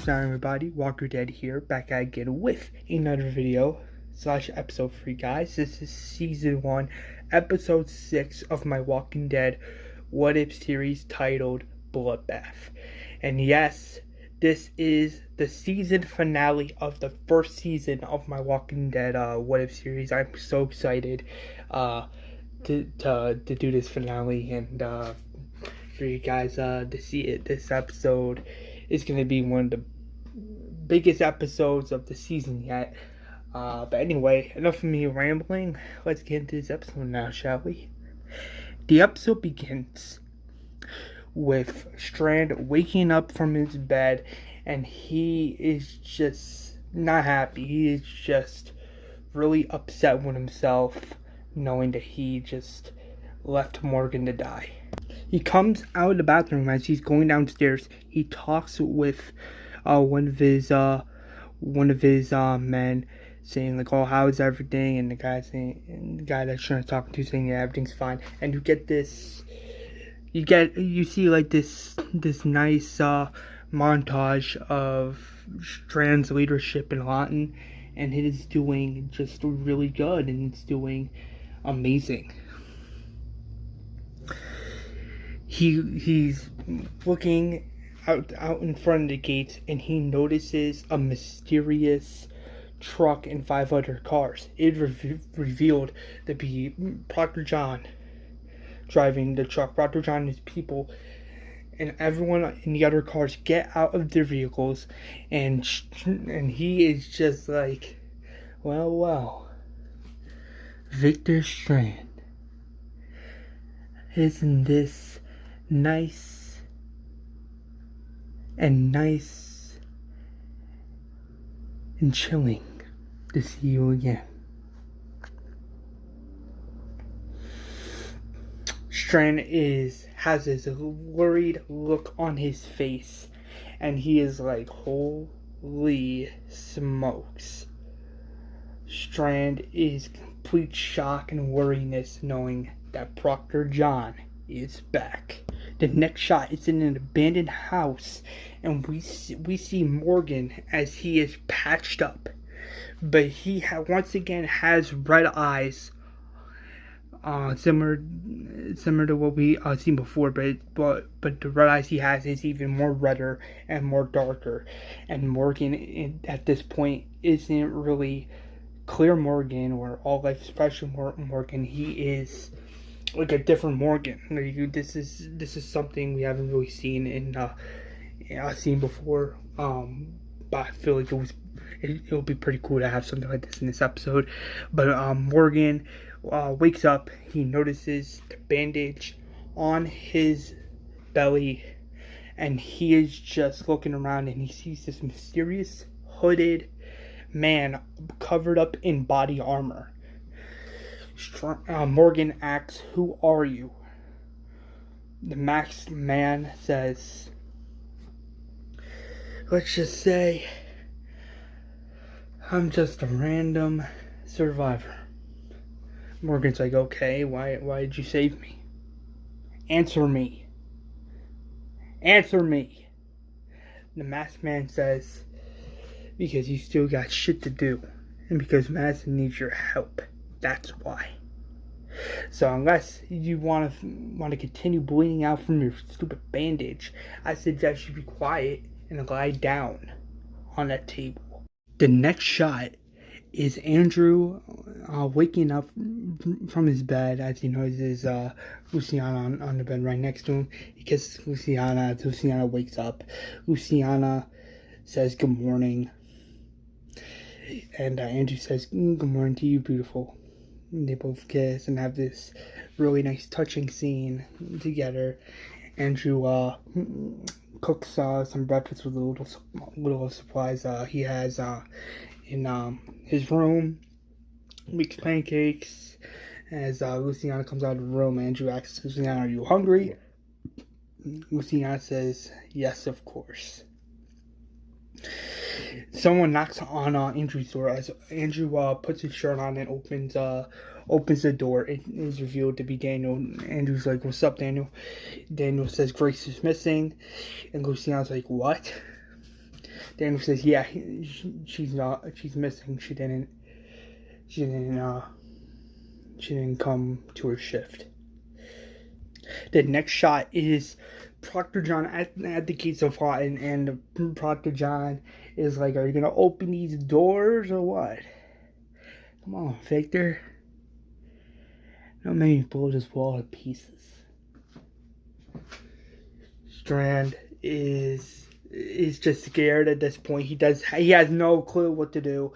goes down, everybody? Walker Dead here, back again with another video / episode for you guys. This is season 1, episode 6 of my Walking Dead What If series titled Bloodbath. And yes, this is the season finale of the first season of my Walking Dead What If series. I'm so excited to do this finale and for you guys to see it. This episode is going to be one of the biggest episodes of the season yet. But anyway, enough of me rambling. Let's get into this episode now, shall we? The episode begins with Strand waking up from his bed, and he is just not happy. He is just really upset with himself, knowing that he just left Morgan to die. He comes out of the bathroom. As he's going downstairs, he talks with one of his men, saying like, "Oh, how's everything?" And the guy that's trying to talk to saying, "Yeah, everything's fine." And you see like this nice montage of Strand's leadership in Lawton, and it is doing just really good, and it's doing amazing. He's looking out in front of the gates, and he notices a mysterious truck and 5 other cars. It revealed to be Proctor John driving the truck. Proctor John and his people and everyone in the other cars get out of their vehicles, and he is just like, well, Victor Strand, isn't this nice and chilling to see you again. Strand has this worried look on his face, and he is like, holy smokes. Strand is complete shock and worriness knowing that Proctor John is back. The next shot is in an abandoned house, and we see Morgan as he is patched up, but he once again has red eyes, similar to what we seen before, but the red eyes he has is even more redder and more darker. And Morgan at this point isn't really clear Morgan or all life expression Morgan. He is like a different Morgan. This is something we haven't really seen seen before. But I feel like it'll be pretty cool to have something like this in this episode. But Morgan wakes up. He notices the bandage on his belly, and he is just looking around, and he sees this mysterious hooded man covered up in body armor. Morgan asks, "Who are you?" The masked man says, "Let's just say I'm just a random survivor." Morgan's like, "Okay, why did you save me? Answer me. Answer me." The masked man says, "Because you still got shit to do, and because Madison needs your help. That's why. So unless you want to continue bleeding out from your stupid bandage, I suggest you be quiet and lie down on that table." The next shot is Andrew waking up from his bed as he notices Luciana on the bed right next to him. He kisses Luciana as Luciana wakes up. Luciana says good morning, and Andrew says good morning to you, beautiful. They both kiss and have this really nice touching scene together. Andrew cooks some breakfast with little supplies he has in his room. Makes pancakes. As Luciana comes out of the room, Andrew asks Luciana, "Are you hungry?" Luciana says, "Yes, of course." Someone knocks on Andrew's door as Andrew puts his shirt on and opens the door. It is revealed to be Daniel. Andrew's like, "What's up, Daniel?" Daniel says Grace is missing, and Luciana's like, "What?" Daniel says, yeah, she's missing. She didn't come to her shift. The next shot is Proctor John at the gates of Lawton, and Proctor John is like, are you gonna open these doors or what? Come on, Victor. Don't make me blow this wall to pieces. Strand is just scared at this point. He has no clue what to do.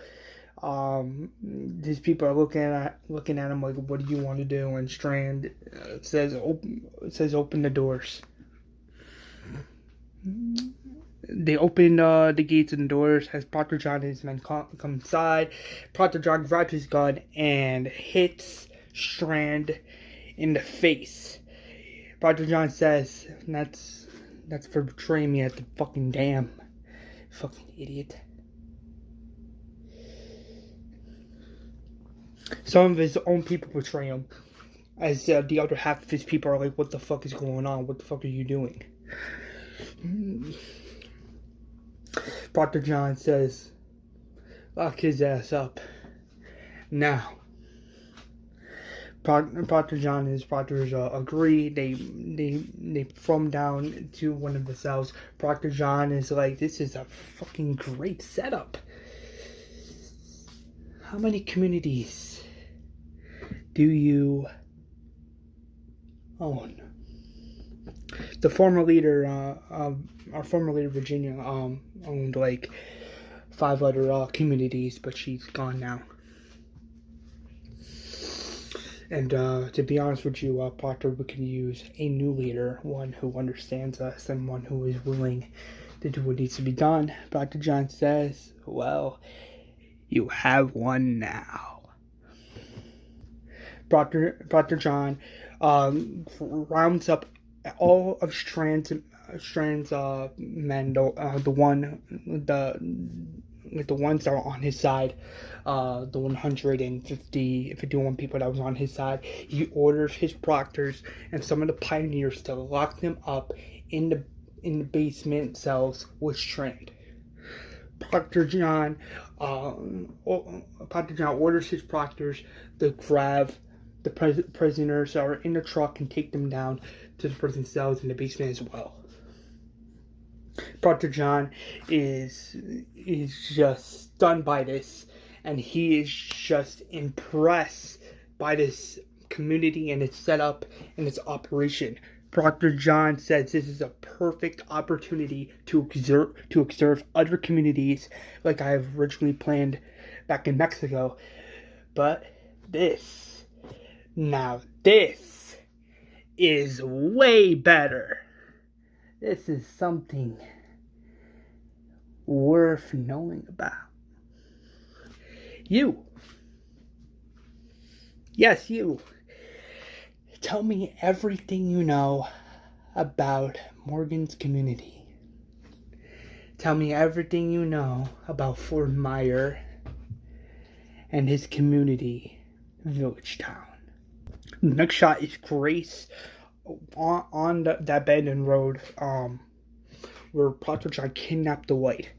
These people are looking at him like, what do you want to do? And Strand says open the doors. They open the gates and the doors as Proctor John and his men come inside. Proctor John grabs his gun and hits Strand in the face. Proctor John says, that's for betraying me at the fucking dam. Fucking idiot. Some of his own people betray him, as the other half of his people are like, what the fuck is going on? What the fuck are you doing? Proctor John says, lock his ass up. Now. Proctor John and his proctors agree. They throw him down to one of the cells. Proctor John is like, this is a fucking great setup. How many communities do you own? The former leader, our former leader Virginia, owned like 5 other communities, but she's gone now. And to be honest with you, Proctor, we can use a new leader, one who understands us and one who is willing to do what needs to be done. Proctor John says, well, you have one now. Proctor John rounds up all of Strand's men, the ones that are on his side, the 151 people that was on his side. He orders his proctors and some of the pioneers to lock them up in the basement cells with Strand. Proctor John orders his proctors to grab the prisoners that are in the truck and take them down to the prison cells in the basement as well. Proctor John is just stunned by this, and he is just impressed by this community and its setup and its operation. Proctor John says this is a perfect opportunity to observe other communities like I have originally planned back in Mexico. But this is way better. This is something worth knowing about. You. Yes, you. Tell me everything you know about Morgan's community. Tell me everything you know about Fort Myer and his community, Village Town. The next shot is Grace on that abandoned road where Proctor John kidnapped the white.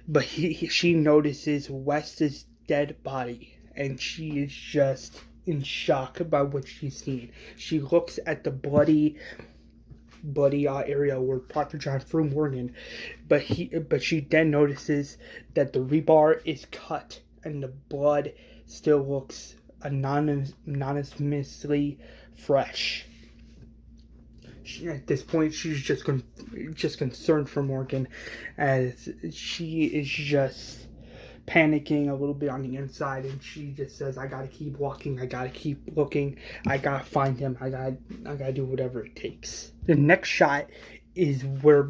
But she notices Wes's dead body, and she is just in shock about what she's seen. She looks at the bloody area where Proctor John threw Morgan, but she then notices that the rebar is cut and the blood still looks anonymously fresh. At this point, she's just concerned for Morgan, as she is just panicking a little bit on the inside, and she just says, I gotta keep walking, I gotta keep looking, I gotta find him, I gotta do whatever it takes. The next shot is where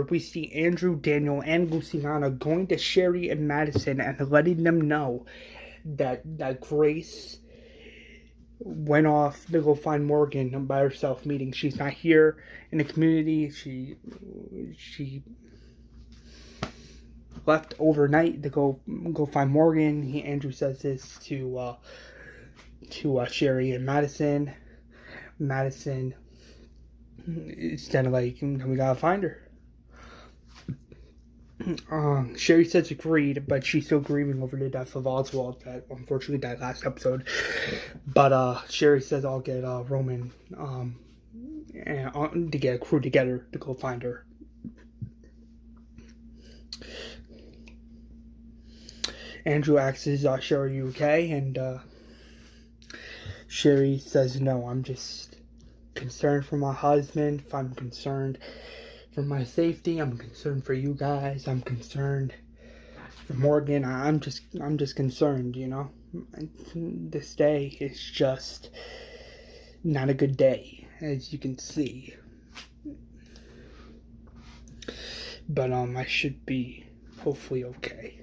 we see Andrew, Daniel, and Luciana going to Sherry and Madison and letting them know that Grace went off to go find Morgan by herself, meaning she's not here in the community. She left overnight to go find Morgan. Andrew says this to Sherry and Madison. Madison is then like, we gotta find her. Sherry says agreed, but she's still grieving over the death of Oswald that unfortunately died last episode. But Sherry says I'll get Roman to get a crew together to go find her. Andrew asks, "Is Sherry, you okay?" And Sherry says, "No, I'm just concerned for my husband. If I'm concerned for my safety, I'm concerned for you guys. I'm concerned for Morgan. I'm just concerned, you know. This day is just not a good day, as you can see. But I should be hopefully okay."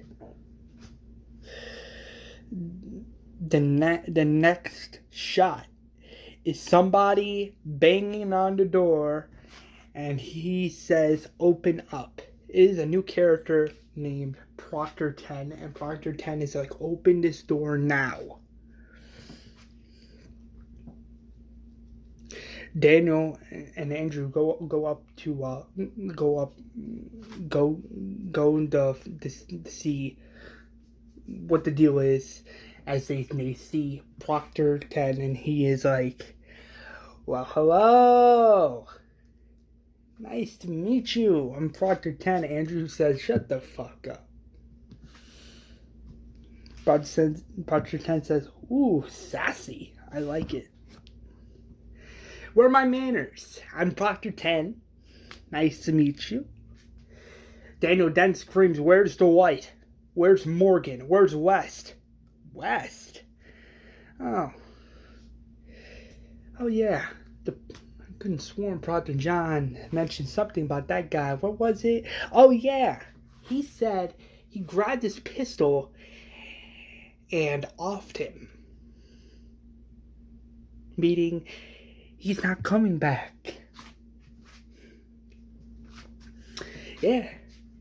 The next shot is somebody banging on the door, and he says, "Open up." It is a new character named Proctor 10, and Proctor 10 is like, "Open this door now." Daniel and Andrew go up to see what the deal is, as they see Proctor 10, and he is like, "Well, hello. Nice to meet you. I'm Proctor 10. Andrew says, "Shut the fuck up." Proctor 10 says, "Ooh, sassy. I like it. Where are my manners? I'm Proctor 10. Nice to meet you." Daniel then screams, "Where's the White? Where's Morgan? Where's West?" West? Oh yeah. I couldn't have sworn Proctor John mentioned something about that guy. What was it? Oh yeah. He said he grabbed his pistol and offed him. Meaning he's not coming back. Yeah.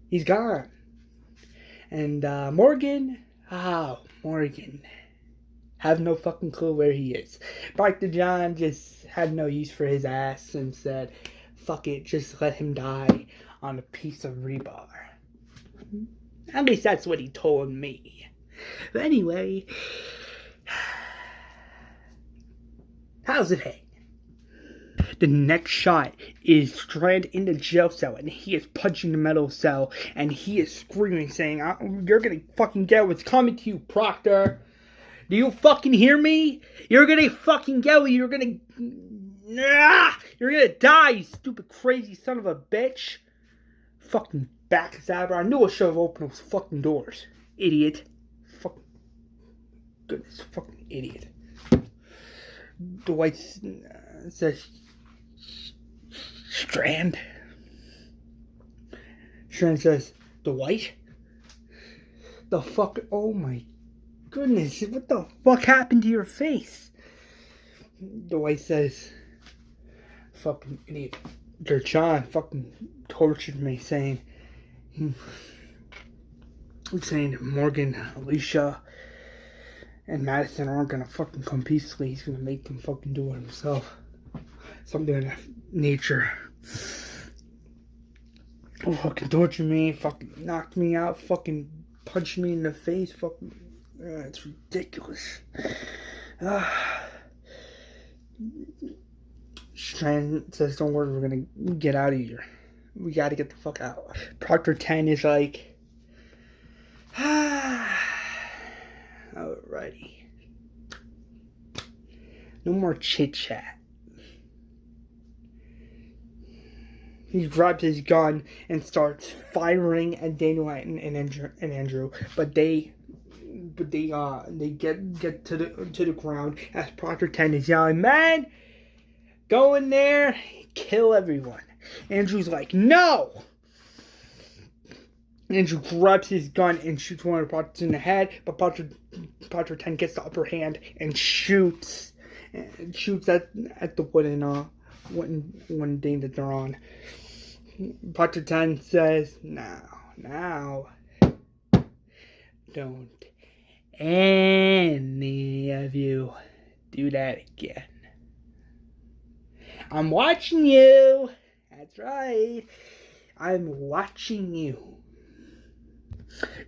He's gone. And Morgan, Morgan, have no fucking clue where he is. Proctor John just had no use for his ass and said, "Fuck it, just let him die on a piece of rebar." At least that's what he told me. But anyway, how's it hang? The next shot is Strand in the jail cell, and he is punching the metal cell, and he is screaming, saying, "You're gonna fucking get what's coming to you, Proctor. Do you fucking hear me? You're gonna fucking get what you're gonna die, you stupid crazy son of a bitch." Fucking backstabber. I knew I should have opened those fucking doors. Idiot. Fucking goodness, fucking idiot. The White says, "Strand." Strand says, "The White? The fuck? Oh my goodness, what the fuck happened to your face?" The White says, "Fucking idiot. John fucking tortured me, saying Morgan, Alicia, and Madison aren't gonna fucking come peacefully. He's gonna make them fucking do it himself." Something of that nature. Fucking tortured me, fucking knocked me out, fucking punched me in the face, fucking, it's ridiculous. Strand says, "Don't worry, we're gonna get out of here. We gotta get the fuck out." Proctor 10 is like, "Alrighty. No more chit chat." He grabs his gun and starts firing at Daniel and Andrew, but they get to the ground as Proctor 10 is yelling, "Man, go in there, kill everyone." Andrew's like, "No!" Andrew grabs his gun and shoots one of the Proctors in the head, but Proctor 10 gets the upper hand and shoots at the wooden thing that they're on. Proctor 10 says, Now, don't any of you do that again. I'm watching you. That's right. I'm watching you."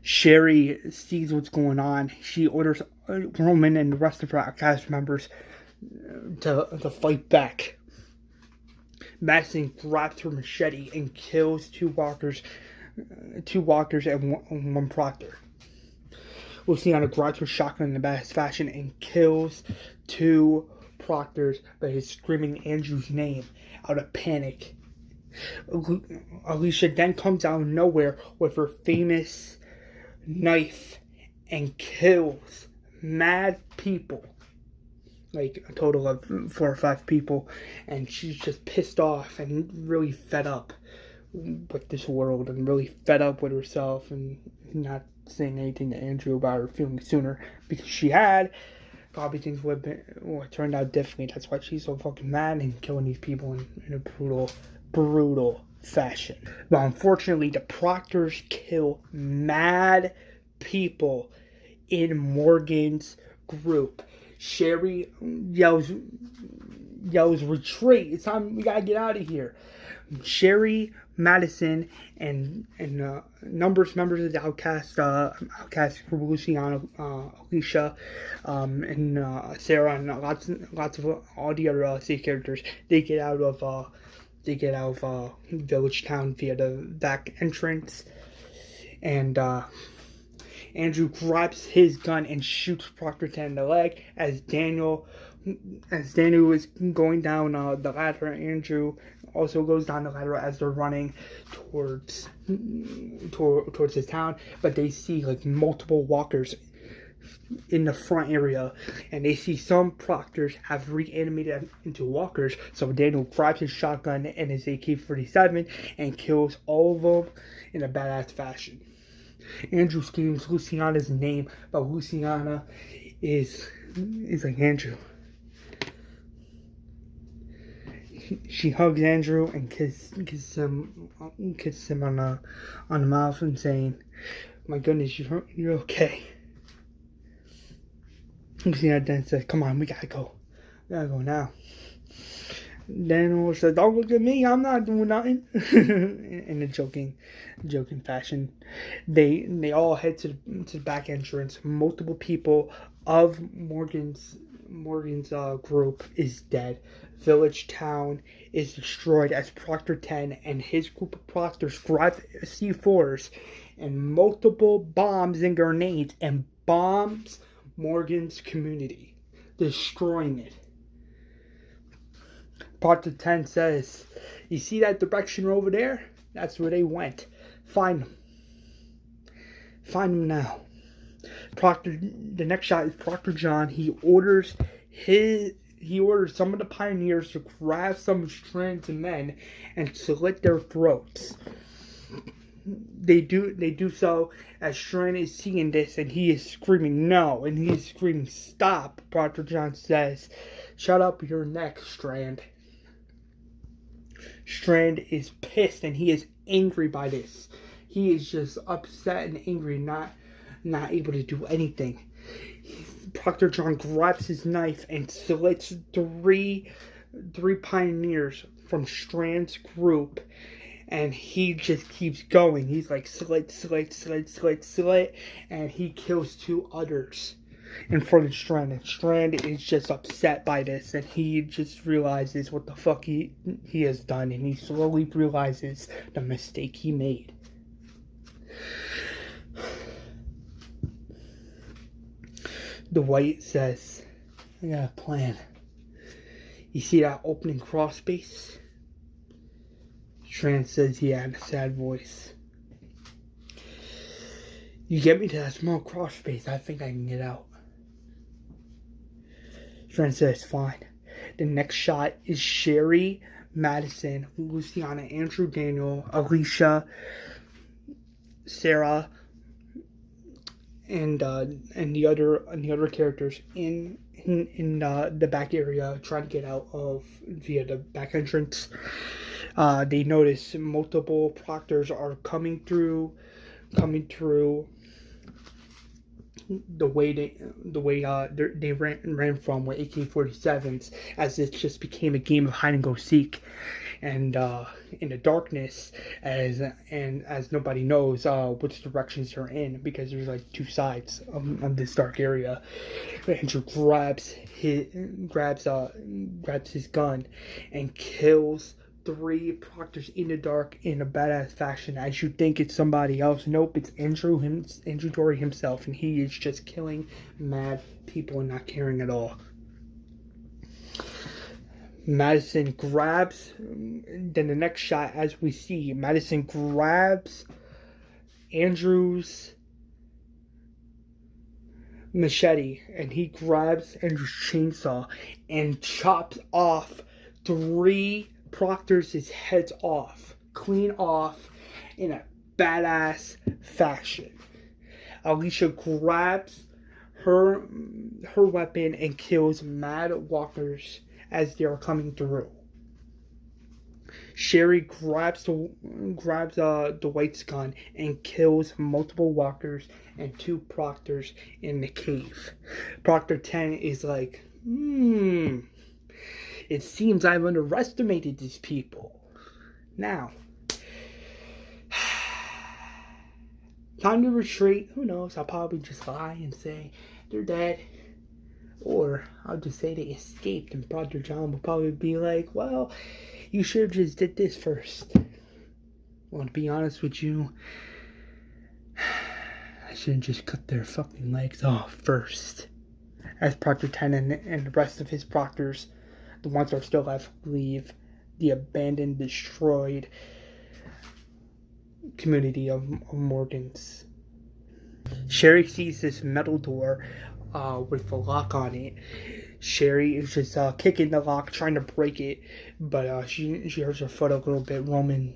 Sherry sees what's going on. She orders Roman and the rest of her cast members to fight back. Madison grabs her machete and kills two walkers and one proctor. Luciana grabs her shotgun in the best fashion and kills two proctors by his screaming Andrew's name out of panic. Alicia then comes out of nowhere with her famous knife and kills mad people, like a total of 4 or 5 people, and she's just pissed off and really fed up with this world and really fed up with herself and not saying anything to Andrew about her feelings sooner, because she had. Probably things would have turned out differently. That's why she's so fucking mad and killing these people in a brutal fashion. But unfortunately, the Proctors kill mad people in Morgan's group. Sherry yells, retreat. It's time, we gotta get out of here. Sherry, Madison, and members of the outcast group, Luciana, Alicia, and Sarah, and lots of all the other safe characters, they get out of Village Town via the back entrance, and Andrew grabs his gun and shoots Proctor 10 in the leg. As Daniel is going down the ladder, Andrew also goes down the ladder as they're running towards the town. But they see like multiple walkers in the front area, and they see some Proctors have reanimated into walkers. So Daniel grabs his shotgun and his AK-47 and kills all of them in a badass fashion. Andrew screams Luciana's name, but Luciana is like, Andrew. She hugs Andrew and kisses him on the mouth and saying, "My goodness, you're okay." Luciana then says, "Come on, we gotta go. We gotta go now." Daniel says, "Don't look at me, I'm not doing nothing." in a joking fashion. They all head to the back entrance. Multiple people of Morgan's group is dead. Village Town is destroyed as Proctor 10 and his group of Proctors grab C4s and multiple bombs and grenades and bombs Morgan's community, destroying it. Proctor 10 says, "You see that direction over there? That's where they went. Find them. Find them now." The next shot is Proctor John. He orders some of the pioneers to grab some of Strand's men and slit their throats. They do so as Strand is seeing this, and he is screaming no, and he is screaming stop. Proctor John says, "Shut up, you're next, Strand." Strand is pissed and he is angry by this. He is just upset and angry, not able to do anything. Proctor John grabs his knife and slits three pioneers from Strand's group, and he just keeps going. He's like slit, and he kills 2 others in front of Strand. And Strand is just upset by this, and he just realizes what the fuck he has done, and he slowly realizes the mistake he made. Dwight says, "I got a plan. You see that opening crawl space?" Strand says, "Yeah," in a sad voice. "You get me to that small crawl space, I think I can get out." Strand says, "Fine." The next shot is Sherry, Madison, Luciana, Andrew, Daniel, Alicia, Sarah, and the other characters in the back area trying to get out via the back entrance. They notice multiple Proctors are coming through the way they ran from with AK-47s, as it just became a game of hide and go seek, and in the darkness, as nobody knows which directions you're in, because there's like two sides of this dark area. Andrew grabs his gun and kills 3 proctors in the dark in a badass fashion. As you think it's somebody else, nope, it's Andrew Dorie himself, and he is just killing mad people and not caring at all. Madison grabs, then the next shot, as we see, Madison grabs Andrew's machete, and he grabs Andrew's chainsaw and chops off 3 Proctors' heads off, clean off, in a badass fashion. Alicia grabs her weapon and kills mad walkers as they are coming through. Sherry grabs the White's gun and kills multiple walkers and 2 Proctors in the cave. Proctor 10 is like, it seems I've underestimated these people. Now, time to retreat. Who knows? I'll probably just lie and say they're dead. Or I'll just say they escaped, and Proctor John will probably be like, well, you should have just did this first. Well, to be honest with you, I should have just cut their fucking legs off first. As Proctor 10 and the rest of his Proctors, the ones that are still left, leave the abandoned, destroyed community of Morgans. Sherry sees this metal door with a lock on it. Sherry is just kicking the lock, trying to break it, but she hurts her foot a little bit. Roman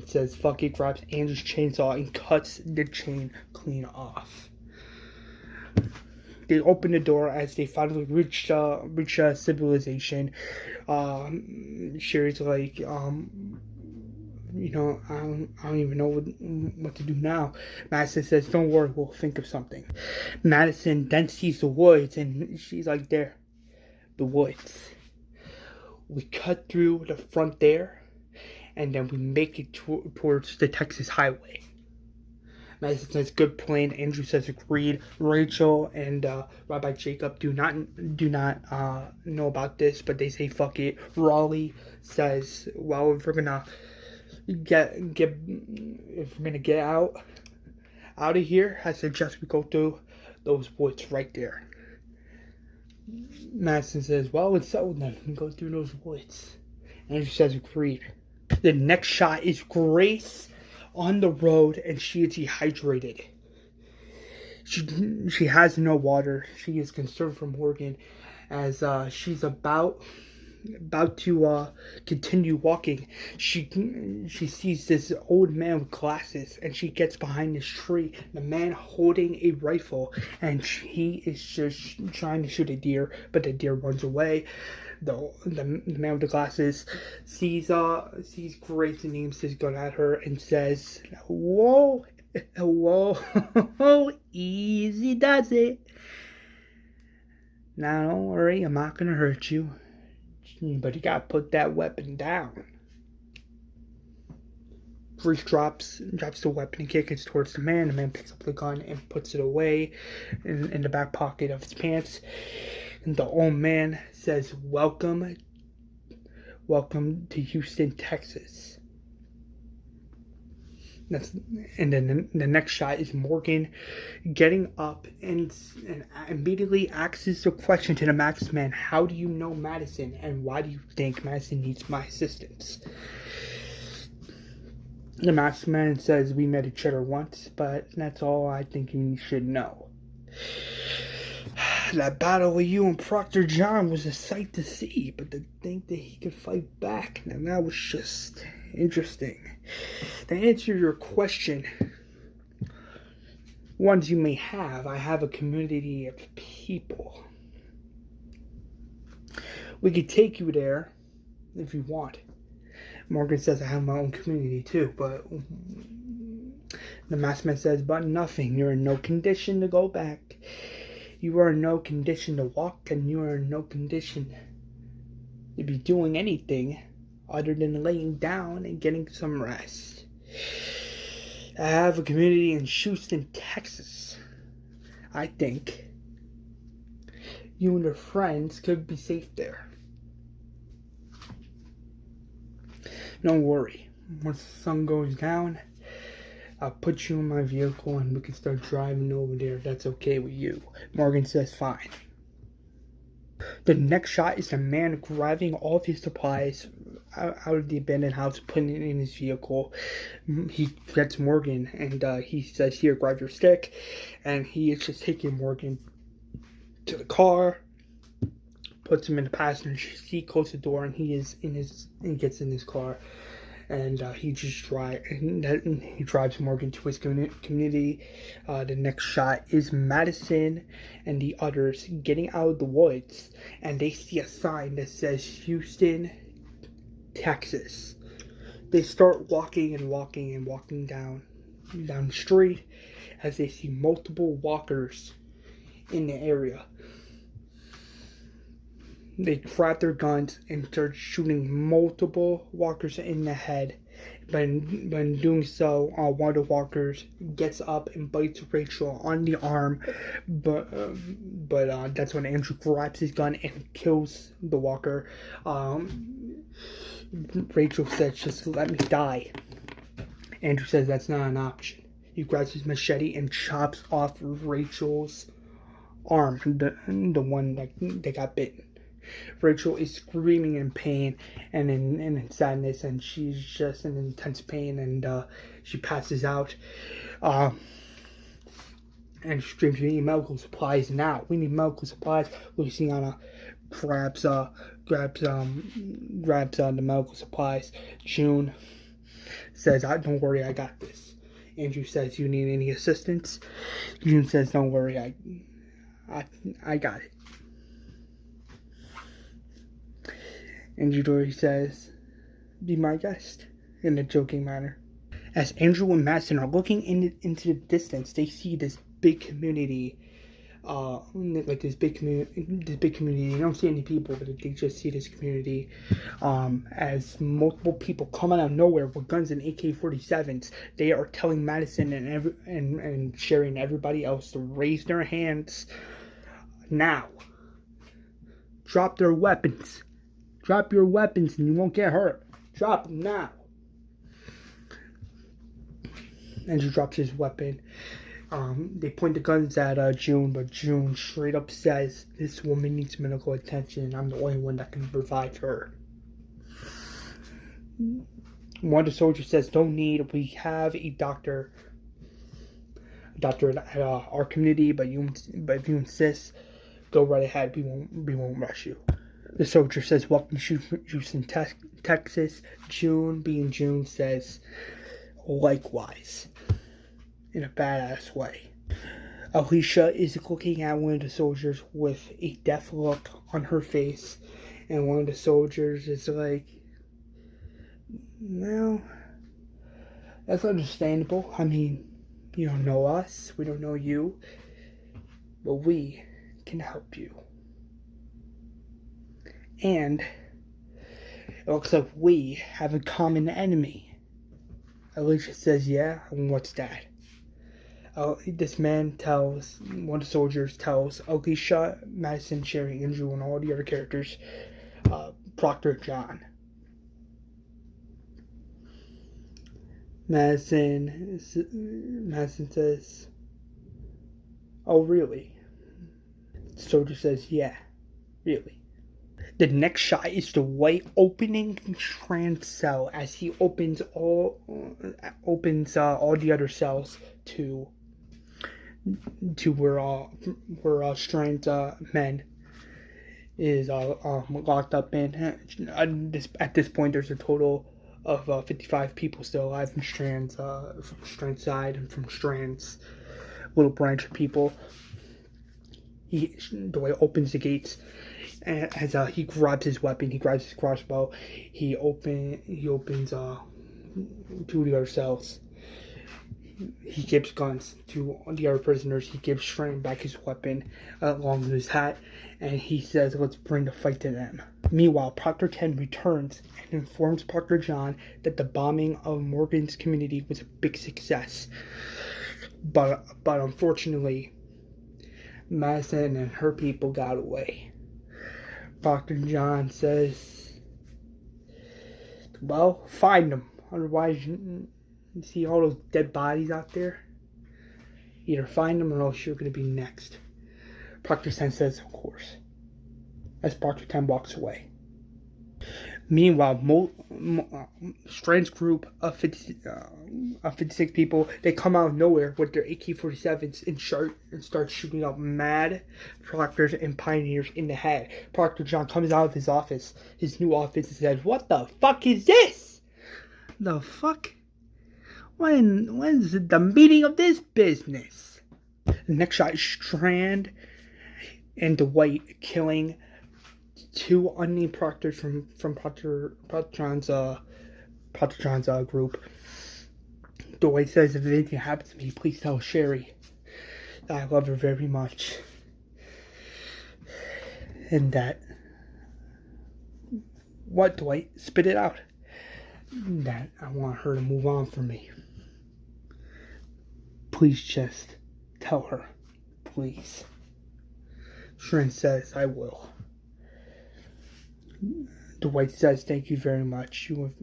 says fuck it, grabs Andrew's chainsaw and cuts the chain clean off. They open the door as they finally reach civilization. Sherry's like, I don't even know what to do now. Madison says, don't worry, we'll think of something. Madison then sees the woods, and she's like, there, the woods. We cut through the front there, and then we make it towards the Texas highway. Madison says, good plan. Andrew says, agreed. Rachel and Rabbi Jacob do not know about this, but they say, fuck it. Raleigh says, well, if we're gonna get out of here, I suggest we go through those woods right there. Madison says, well, it's so then. We can go through those woods. Andrew says, agreed. The next shot is Grace on the road, and she is dehydrated. She has no water. She is concerned for Morgan, as she's about to continue walking. She sees this old man with glasses, and she gets behind this tree. The man holding a rifle, and he is just trying to shoot a deer, but the deer runs away. The man with the glasses sees Grace and aims his gun at her and says, whoa, easy does it. Now don't worry, I'm not gonna hurt you, but you gotta put that weapon down. Grace drops the weapon and kicks towards the man. The man picks up the gun and puts it away in the back pocket of his pants. And the old man says, welcome to Houston, Texas. And then the next shot is Morgan getting up and immediately asks the question to the masked man, how do you know Madison, and why do you think Madison needs my assistance? The masked man says, we met each other once, but that's all I think you should know. That battle with you and Proctor John was a sight to see, but to think that he could fight back, now that was just interesting. To answer your question, ones you may have, I have a community of people. We could take you there if you want. Morgan says I have my own community too, but The masked man says, but nothing. You're in no condition to go back. You are in no condition to walk, and you are in no condition to be doing anything other than laying down and getting some rest. I have a community in Houston, Texas. I think you and your friends could be safe there. Don't worry. Once the sun goes down, I'll put you in my vehicle and we can start driving over there. That's okay with you. Morgan says fine. The next shot is a man grabbing all of his supplies out of the abandoned house, putting it in his vehicle. He gets Morgan and he says, here, grab your stick. And he is just taking Morgan to the car, puts him in the passenger seat, closes the door, and he gets in his car. And he drives Morgan to his community. The next shot is Madison and the others getting out of the woods, and they see a sign that says Houston, Texas. They start walking down the street as they see multiple walkers in the area. They grab their guns and start shooting multiple walkers in the head. But in doing so, one of the walkers gets up and bites Rachel on the arm. But that's when Andrew grabs his gun and kills the walker. Rachel says, just let me die. Andrew says that's not an option. He grabs his machete and chops off Rachel's arm, the one that got bitten. Rachel is screaming in pain and in sadness, and she's just in intense pain, and she passes out. And she screams, we need medical supplies now. We need medical supplies. Luciana grabs the medical supplies. June says, don't worry, I got this. Andrew says, you need any assistance? June says, don't worry, I got it. And Dorie says, be my guest, in a joking manner. As Andrew and Madison are looking into the distance, they see this big community, this big community. They don't see any people, but they just see this community, as multiple people come out of nowhere with guns and AK-47s. They are telling Madison and Sherry and everybody else to raise their hands now. Drop their weapons. Drop your weapons and you won't get hurt. Drop them now. Andrew drops his weapon. They point the guns at June, but June straight up says, this woman needs medical attention. I'm the only one that can revive her. One of the soldiers says, don't need. We have a doctor at our community, but if you insist, go right ahead. We won't rush you. The soldier says, welcome to Houston, Texas. June, being June, says, likewise, in a badass way. Alicia is looking at one of the soldiers with a death look on her face, and one of the soldiers is like, well, that's understandable. I mean, you don't know us, we don't know you, but we can help you. And it looks like we have a common enemy. Alicia says, yeah, and what's that? This man tells, one of the soldiers tells Alicia, Madison, Sherry, Andrew, and all the other characters, Proctor John. Madison says, oh, really? The soldier says, yeah, really. The next shot is the white opening Strand cell as he opens all the other cells to where Strand's men is locked up in. At this point, there's a total of 55 people still alive from Strand's side and from Strand's little branch of people. The way opens the gates. As he grabs his weapon, he grabs his crossbow. He opens two of the other cells. he gives guns to the other prisoners. He gives Strand back his weapon along with his hat, and he says, let's bring the fight to them. Meanwhile, Proctor 10 returns and informs Proctor John that the bombing of Morgan's community was a big success. But unfortunately, Madison and her people got away. Proctor John says, well, find them. Otherwise, you see all those dead bodies out there? Either find them or else you're going to be next. Proctor 10 says, of course, as Proctor 10 walks away. Meanwhile, Strand's group of 56 people, they come out of nowhere with their AK-47s and start shooting out mad Proctors and Pioneers in the head. Proctor John comes out of his office, his new office, and says, what the fuck is this? The fuck? When's the meeting of this business? The next shot is Strand and Dwight killing two unnamed proctors from Proctor John's group. Dorie says, if anything happens to me, please tell Sherry that I love her very much. And that... What, Dwight? Spit it out. That I want her to move on from me. Please just tell her. Please. Strand says, I will. Dwight says, thank you very much. You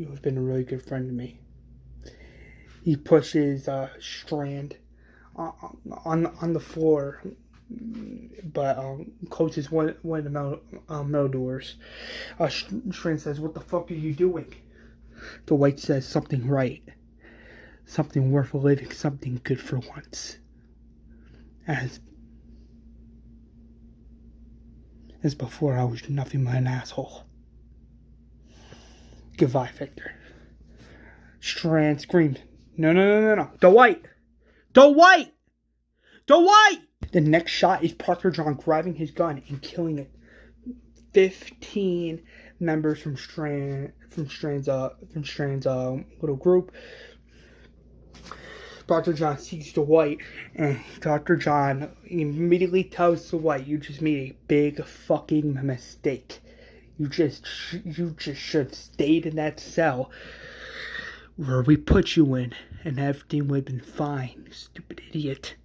have been a really good friend to me. He pushes Strand on the floor, but closes one of the metal doors. Strand says, what the fuck are you doing? Dwight says, something right. Something worth living, something good for once. As before, I was nothing but an asshole. Goodbye, Victor. Strand screamed, no. Dwight! Dwight! Dwight! The next shot is Proctor John grabbing his gun and killing it. 15 members from Strand's little group. Proctor John sees Dwight, and Dr. John immediately tells Dwight, you just made a big fucking mistake. You just should have stayed in that cell where we put you in, and everything would have been fine, you stupid idiot.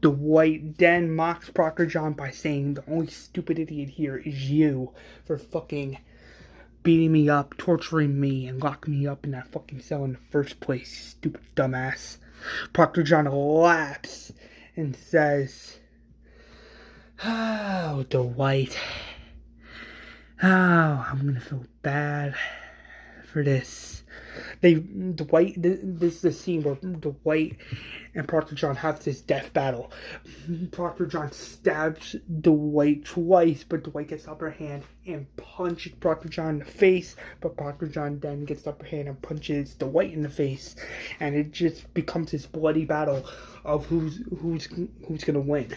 Dwight then mocks Proctor John by saying, the only stupid idiot here is you for fucking beating me up, torturing me, and locking me up in that fucking cell in the first place, stupid dumbass. Proctor John laughs and says, oh, Dwight. Oh, I'm gonna feel bad for this. This is the scene where Dwight and Proctor John have this death battle. Proctor John stabs Dwight twice, but Dwight gets the upper hand and punches Proctor John in the face, but Proctor John then gets the upper hand and punches Dwight in the face, and it just becomes this bloody battle of who's gonna win.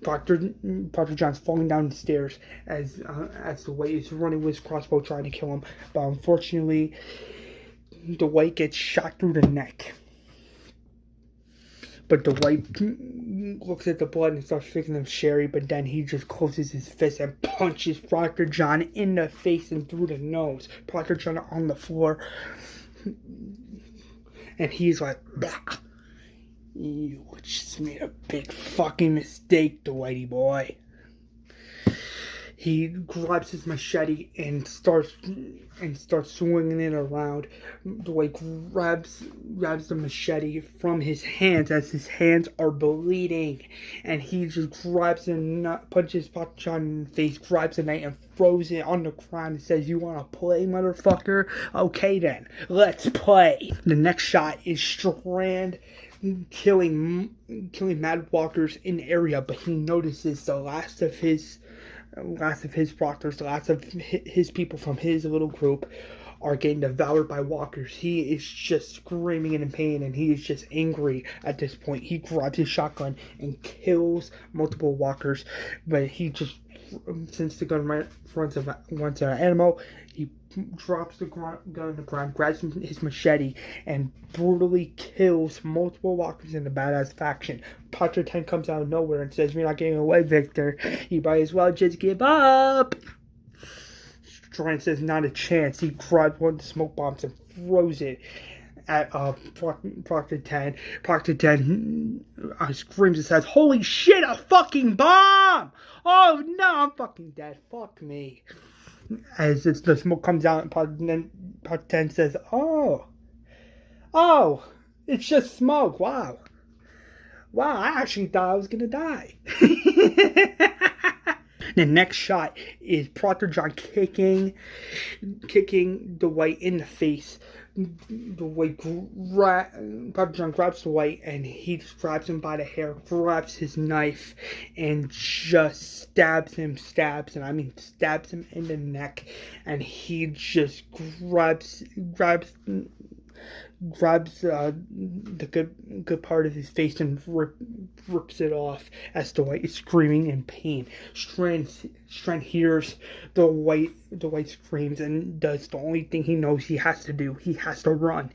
Proctor John's falling down the stairs as Dwight is running with his crossbow trying to kill him, but unfortunately Dwight gets shot through the neck. But Dwight looks at the blood and starts thinking of Sherry, but then he just closes his fist and punches Proctor John in the face and through the nose. Proctor John on the floor, and he's like, bah. You just made a big fucking mistake, Dwighty boy. He grabs his machete and starts swinging it around. Dwight grabs the machete from his hands as his hands are bleeding, and he just grabs and punches Proctor John in the face, grabs the knife and throws it on the ground and says, "You wanna play, motherfucker? Okay then, let's play." The next shot is Strand killing mad walkers in the area, but he notices the last of his proctors, the last of his people from his little group are getting devoured by walkers. He is just screaming in pain, and he is just angry at this point. He grabs his shotgun and kills multiple walkers, but he just since the gun runs out of ammo, he drops the gun on the ground, grabs his machete, and brutally kills multiple walkers in the badass faction. Proctor 10 comes out of nowhere and says, "You're not getting away, Victor. You might as well just give up." Strand says, "Not a chance." He grabs one of the smoke bombs and throws it at Proctor 10. Proctor 10 screams and says, "Holy shit, a fucking bomb! Oh no, I'm fucking dead. Fuck me." As the smoke comes out, and Proctor 10 says, "Oh, it's just smoke. Wow, I actually thought I was gonna die." The next shot is Proctor John kicking Dwight in the face. Proctor John grabs Dwight and he just grabs him by the hair, grabs his knife, and just stabs him in the neck. And he just grabs the good part of his face and rips it off as Dwight is screaming in pain. Strand hears Dwight screams and does the only thing he knows he has to do. He has to run.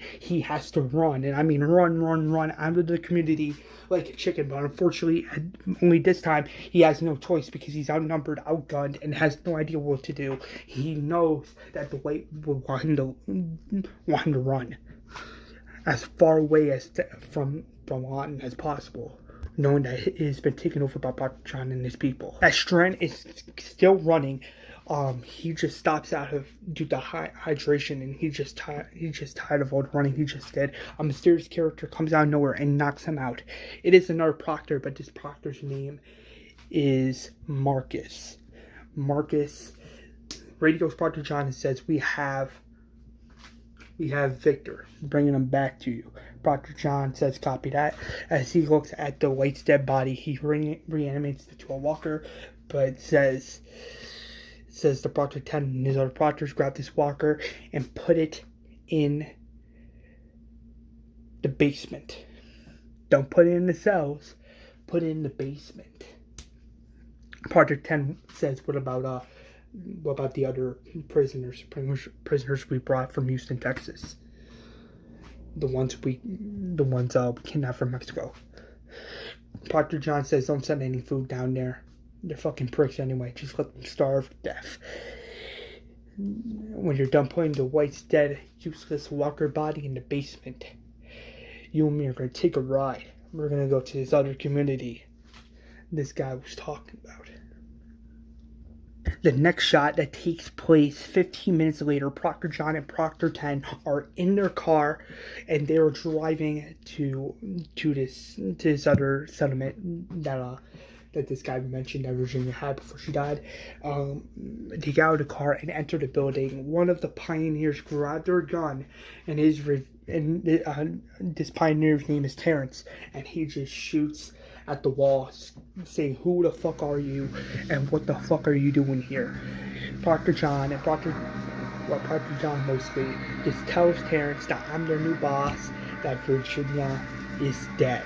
And I mean run out of the community like a chicken. But unfortunately, only this time he has no choice because he's outnumbered, outgunned, and has no idea what to do. He knows that Dwight would want him to run as far away from Lawton as possible, knowing that it has been taken over by Proctor John and his people. As Strand is still running, he just stops out due to hydration, and he's just tired of all the running he just did. A mysterious character comes out of nowhere and knocks him out. It is another Proctor, but this Proctor's name is Marcus. Marcus radios Proctor John and says, "We have Victor, bringing him back to you." Proctor John says, "Copy that." As he looks at the Dwight's dead body, he reanimates into a walker, but says to Proctor 10 and his other Proctors, "Grab this walker and put it in the basement. Don't put it in the cells, put it in the basement." Proctor 10 says, What about the other prisoners we brought from Houston, Texas? The ones we kidnapped from Mexico. Proctor John says, "Don't send any food down there. They're fucking pricks anyway. Just let them starve to death. When you're done putting the Dwight's dead, useless walker body in the basement, you and me are going to take a ride. We're going to go to this other community this guy was talking about." The next shot that takes place 15 minutes later, Proctor John and Proctor 10 are in their car and they are driving to this other settlement that this guy mentioned that Virginia had before she died. They get out of the car and enter the building. One of the pioneers grabbed their gun, and this pioneer's name is Terrence, and he just shoots at the wall, saying, "Who the fuck are you, and what the fuck are you doing here?" Proctor John Proctor John mostly just tells Terrence that I'm their new boss, that Virginia is dead,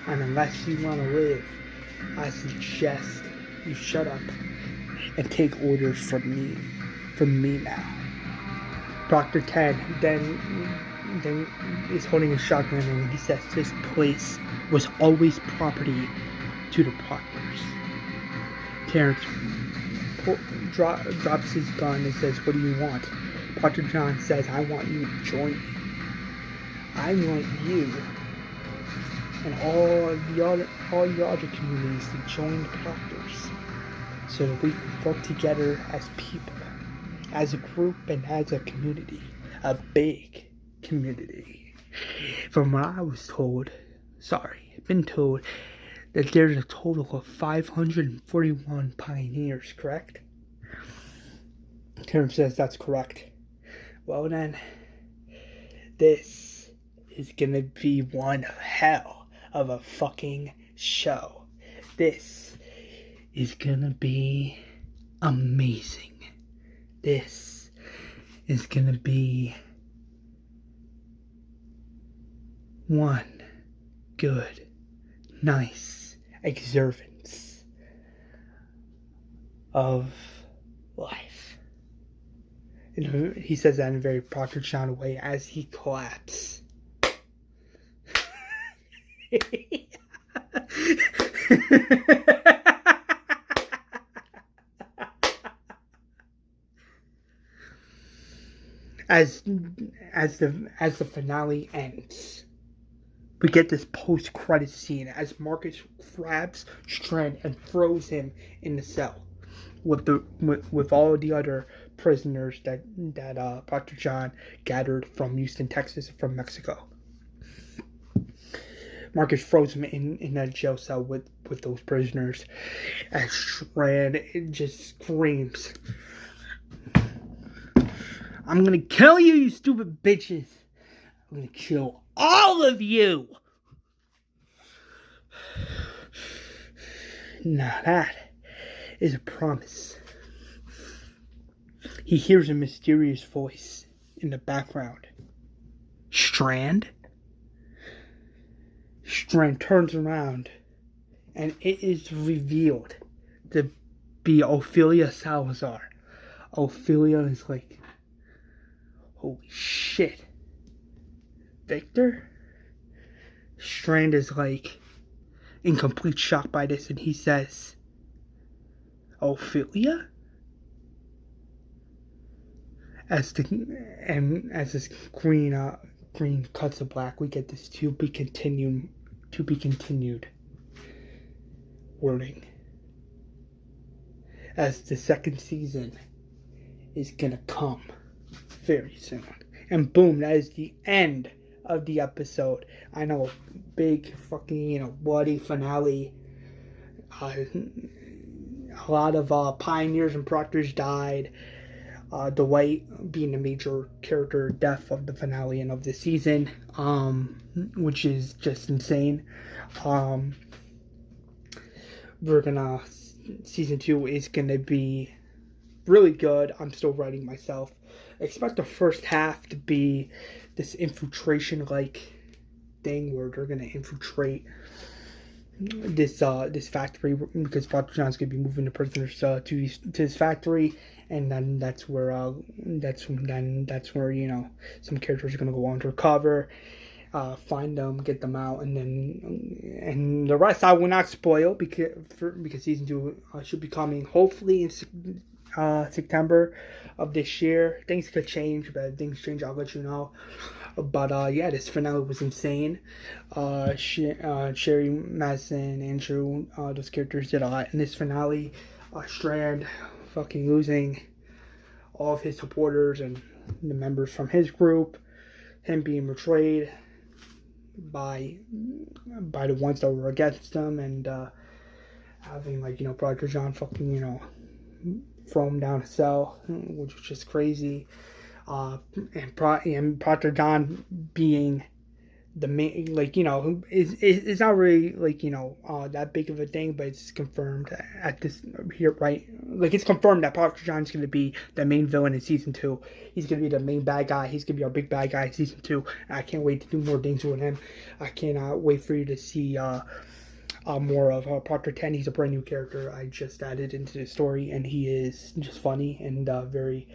and unless you want to live, I suggest you shut up and take orders from me now. Proctor 10 then is holding a shotgun, and he says this place was always property to the Proctors. Terrence drops his gun and says, "What do you want?" Proctor John says, "I want you to join me. I want you and all your other communities to join the Proctors, so that we can work together as people, as a group, and as a community, a big community." From what I was told, I've been told that there's a total of 541 pioneers, correct? Terrence says that's correct. Well then, this is gonna be one hell of a fucking show. This is gonna be amazing. This is gonna be one good, nice observance of life. And he says that in a very Proctor John way as he collapses. As the finale ends, we get this post-credit scene as Marcus grabs Strand and throws him in the cell with all of the other prisoners that Proctor John gathered from Houston, Texas, and from Mexico. Marcus throws him in that jail cell with those prisoners as Strand just screams, "I'm gonna kill you, you stupid bitches! I'm gonna kill all of you!" Now that is a promise. He hears a mysterious voice in the background. Strand? Strand turns around, and it is revealed to be Ophelia Salazar. Ophelia is like, holy shit. Victor? Strand is like in complete shock by this, and he says, Ophelia? As this green cuts to black, we get this to be continued wording. As the second season is gonna come very soon. And boom, that is the end of the episode. I know, big fucking, bloody finale. A lot of pioneers and proctors died. Dwight being the major character death of the finale and of the season, which is just insane. Season 2 is gonna be really good. I'm still writing myself. Expect the first half to be this infiltration like thing where they're gonna infiltrate this factory, because Proctor John's gonna be moving the prisoners to his factory, and then that's where some characters are gonna go undercover, find them, get them out, and the rest I will not spoil because season 2 should be coming hopefully in September of this year. Things could change, but if things change, I'll let you know. But yeah, this finale was insane. Sherry, Madison, Andrew, those characters did a lot in this finale. Strand fucking losing all of his supporters and the members from his group, him being betrayed by the ones that were against him, and having Proctor John fucking throw him down a cell, which was just crazy. And Proctor John being the main, it's not really that big of a thing, but it's confirmed at this here, right? It's confirmed that Proctor John's going to be the main villain in season 2. He's going to be the main bad guy. He's going to be our big bad guy in season 2. And I can't wait to do more things with him. I cannot wait for you to see more of Proctor 10. He's a brand new character I just added into the story, and he is just funny and very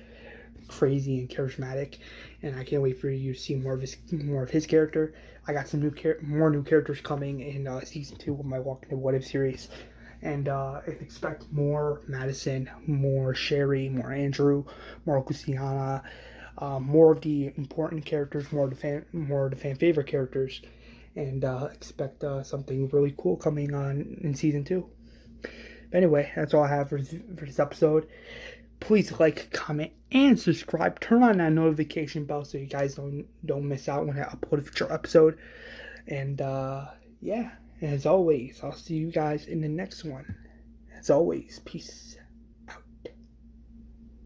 crazy and charismatic, and I can't wait for you to see more of his character. I got some more new characters coming in season 2 of my Walking Dead What If series, and expect more Madison, more Sherry, more Andrew, more Luciana, more of the important characters, more of the fan favorite characters, and expect something really cool coming on in season 2. But anyway, that's all I have for this episode. Please like, comment, and subscribe. Turn on that notification bell so you guys don't miss out when I upload a future episode. And yeah, as always, I'll see you guys in the next one. As always, peace.